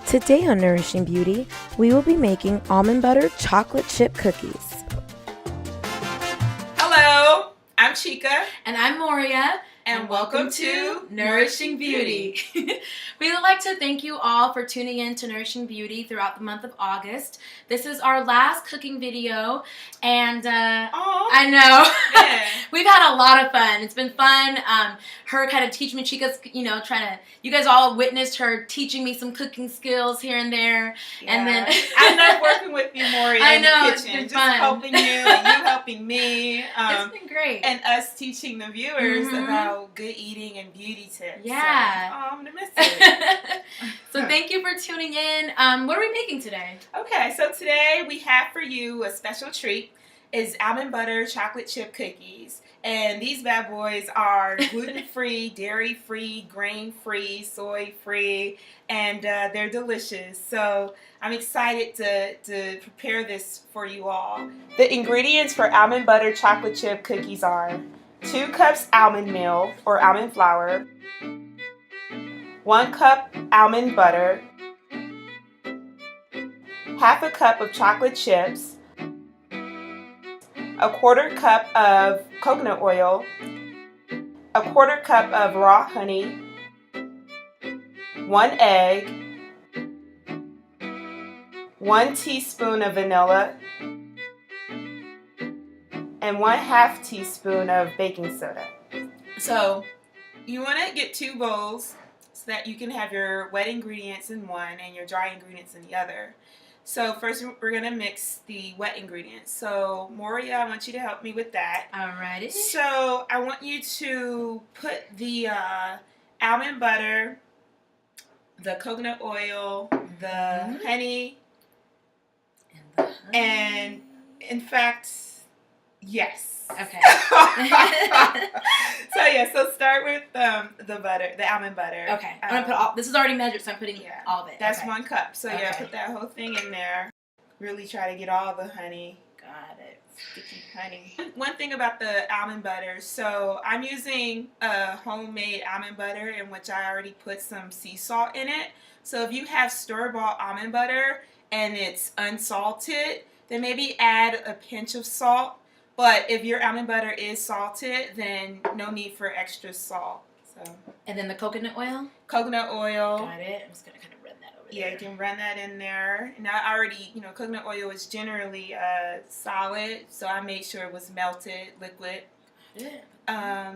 Today on Nourishing Beauty, we will be making almond butter chocolate chip cookies. Hello, I'm Chica. And I'm Moria. And welcome to Nourishing Beauty. We would like to thank you all for tuning in to Nourishing Beauty throughout the month of August. This is our last cooking video, and I know Yeah. we've had a lot of fun. It's been fun. Her kind of teaching me, Chica's, you guys all witnessed her teaching me some cooking skills here and there. Yeah. And then I love working with you, Moria, I in know, the it's kitchen. been Just fun. helping you and you helping me. It's been great. And us teaching the viewers Mhm. about good eating and beauty tips. Yeah. So, I'm going to miss it. So thank you for tuning in. What are we making today? Okay, so today we have for you a special treat. It's almond butter chocolate chip cookies. And these bad boys are gluten-free, dairy-free, grain-free, soy-free, and they're delicious. So I'm excited to prepare this for you all. The ingredients for almond butter chocolate chip cookies are 2 cups almond meal or almond flour, 1 cup almond butter, half a cup of chocolate chips, a 1/4 cup of coconut oil, a 1/4 cup of raw honey, 1 egg, 1 teaspoon of vanilla, and 1/2 teaspoon of baking soda. So you want to get 2 bowls so that you can have your wet ingredients in one and your dry ingredients in the other. So first we're going to mix the wet ingredients. So Moria, I want you to help me with that. Alrighty. So I want you to put the almond butter, the coconut oil, the honey, and in fact, yes. Okay. So start with the butter, the almond butter. Okay. I'm gonna put all. This is already measured, so I'm putting all of it. That's okay. 1 cup. So yeah, Okay. put that whole thing in there. Really try to get all the honey. Got it. Sticky honey. One thing about the almond butter, so I'm using a homemade almond butter in which I already put some sea salt in it. So if you have store-bought almond butter and it's unsalted, then maybe add a pinch of salt. But if your almond butter is salted, then no need for extra salt. So And then the coconut oil. coconut oil. Got it. I'm just gonna kind of run that over Yeah, there. you can run that in there. And I already, coconut oil is generally solid, so I made sure it was melted, liquid. Yeah.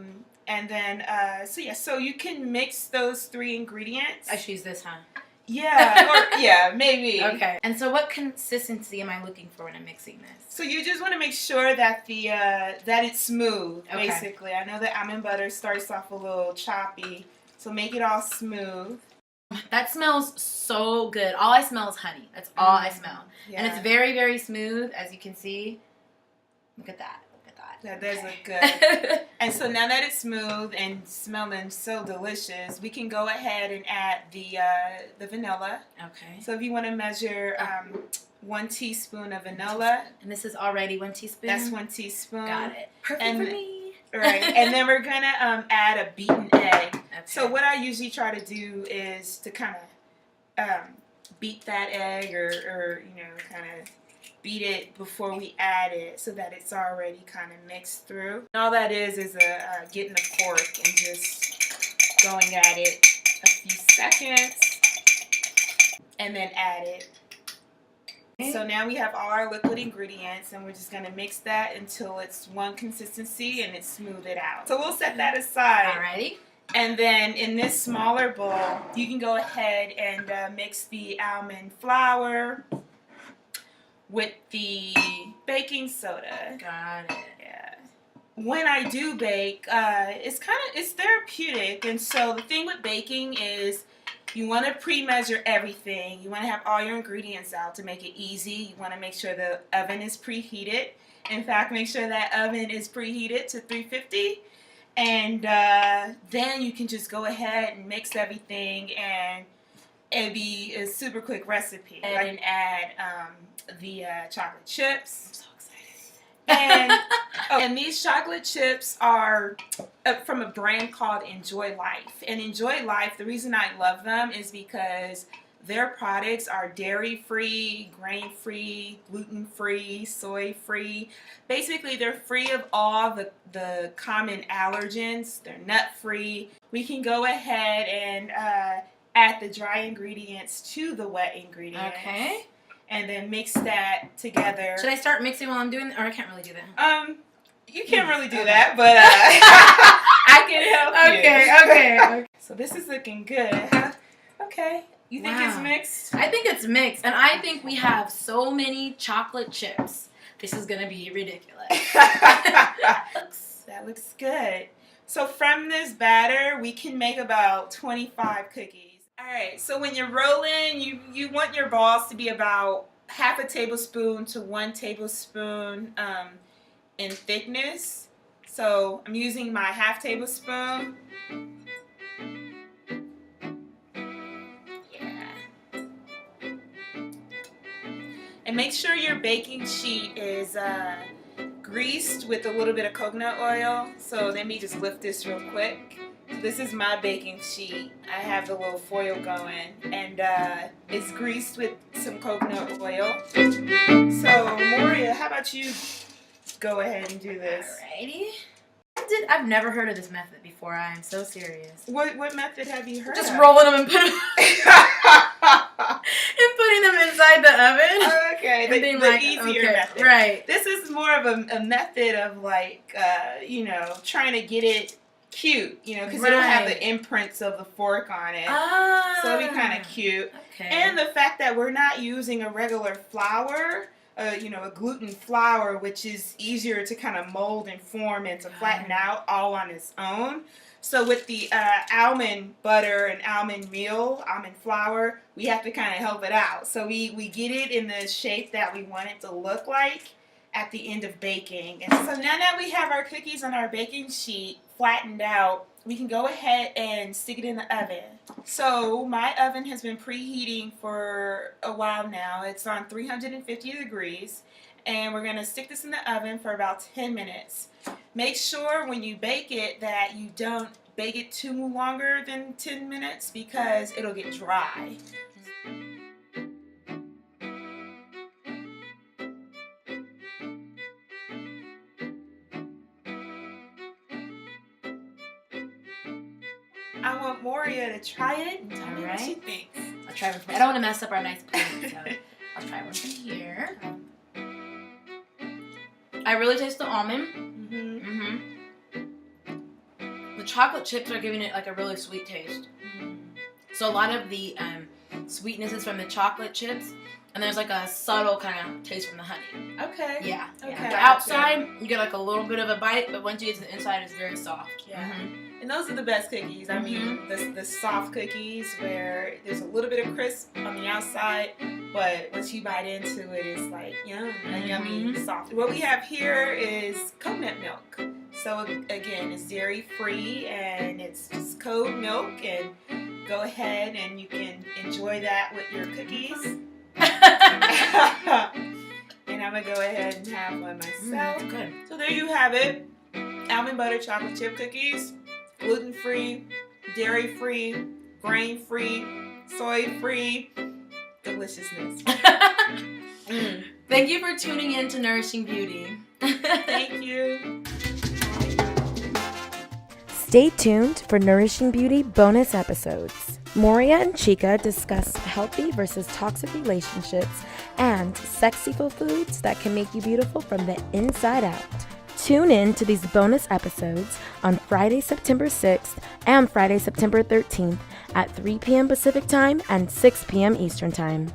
And then, so you can mix those 3 ingredients. I should use this, huh? Yeah, maybe. Okay. And so, what consistency am I looking for when I'm mixing this? So you just want to make sure that that it's smooth, Okay. basically. I know the almond butter starts off a little choppy, so make it all smooth. That smells so good. All I smell is honey. That's all I smell. Yeah. And it's very, very smooth, as you can see. Look at that. Look at that. That does look good. And so now that it's smooth and smelling so delicious, we can go ahead and add the vanilla. Okay. So if you want to measure 1 teaspoon of vanilla, And this is already 1 teaspoon. that's 1 teaspoon. Got it. Perfect And- for me. Right, and then we're gonna add a beaten egg. Okay. So what I usually try to do is to kind of beat that egg, or kind of beat it before we add it, so that it's already kind of mixed through. And all that is getting a fork and just going at it a few seconds, and then add it. So now we have all our liquid ingredients, and we're just going to mix that until it's one consistency and it's smooth it out. So we'll set that aside. Alrighty. And then in this smaller bowl, you can go ahead and mix the almond flour with the baking soda. Got it. Yeah. When I do bake, it's therapeutic, and so the thing with baking is you want to pre-measure everything. You want to have all your ingredients out to make it easy. You want to make sure the oven is preheated. In fact, make sure that oven is preheated to 350. And then you can just go ahead and mix everything, and it'd be a super quick recipe. I can add the chocolate chips. I'm so excited. And these chocolate chips are from a brand called Enjoy Life. And Enjoy Life, the reason I love them is because their products are dairy-free, grain-free, gluten-free, soy-free. Basically, they're free of all the common allergens. They're nut-free. We can go ahead and add the dry ingredients to the wet ingredients. Okay. And then mix that together. Should I start mixing while I'm doing that? Or I can't really do that. You can't really do that, but I can help you. Okay. So this is looking good. Okay. You think it's mixed? I think it's mixed. And I think we have so many chocolate chips. This is going to be ridiculous. That looks good. So from this batter, we can make about 25 cookies. All right, so when you're rolling, you want your balls to be about half a tablespoon to 1 tablespoon in thickness. So I'm using my half tablespoon. Yeah. And make sure your baking sheet is greased with a little bit of coconut oil. So let me just lift this real quick. This is my baking sheet. I have the little foil going, and it's greased with some coconut oil. So, Moria, how about you go ahead and do this? Alrighty. I've never heard of this method before. I am so serious. What method have you heard Just of? rolling them and putting them inside the oven. Okay, the easier method. Right. This is more of a method of like, trying to get it cute, because it'll have the imprints of the fork on it. So it'll be kind of cute. Okay. And the fact that we're not using a regular flour, a gluten flour, which is easier to kind of mold and form and to flatten out all on its own. So with the almond butter and almond flour, we have to kind of help it out. So we get it in the shape that we want it to look like at the end of baking. And so now that we have our cookies on our baking sheet flattened out, we can go ahead and stick it in the oven. So my oven has been preheating for a while now. It's on 350 degrees, and we're going to stick this in the oven for about 10 minutes. Make sure when you bake it that you don't bake it too longer than 10 minutes because it'll get dry. I want Moria to try it and tell me what she thinks. I'll try one. I don't want to mess up our nice plate, so I'll try one from here. I really taste the almond. The chocolate chips are giving it like a really sweet taste. So a lot of the sweetness is from the chocolate chips, and there's like a subtle kind of taste from the honey. Okay. Yeah. Okay. The outside, you get like a little bit of a bite, but once you get to the inside, it's very soft. Yeah. And those are the best cookies. I mean, the soft cookies where there's a little bit of crisp on the outside, but once you bite into it, it's like yummy, soft. What we have here is coconut milk. So again, it's dairy free and it's just cold milk, and go ahead and you can enjoy that with your cookies. And I'm gonna go ahead and have one myself. Good. So there you have it. Almond butter chocolate chip cookies. Gluten-free, dairy-free, grain-free, soy-free, deliciousness. Thank you for tuning in to Nourishing Beauty. Thank you. Stay tuned for Nourishing Beauty bonus episodes. Moria and Chica discuss healthy versus toxic relationships and sexyful foods that can make you beautiful from the inside out. Tune in to these bonus episodes on Friday, September 6th and Friday, September 13th at 3 p.m. Pacific Time and 6 p.m. Eastern Time.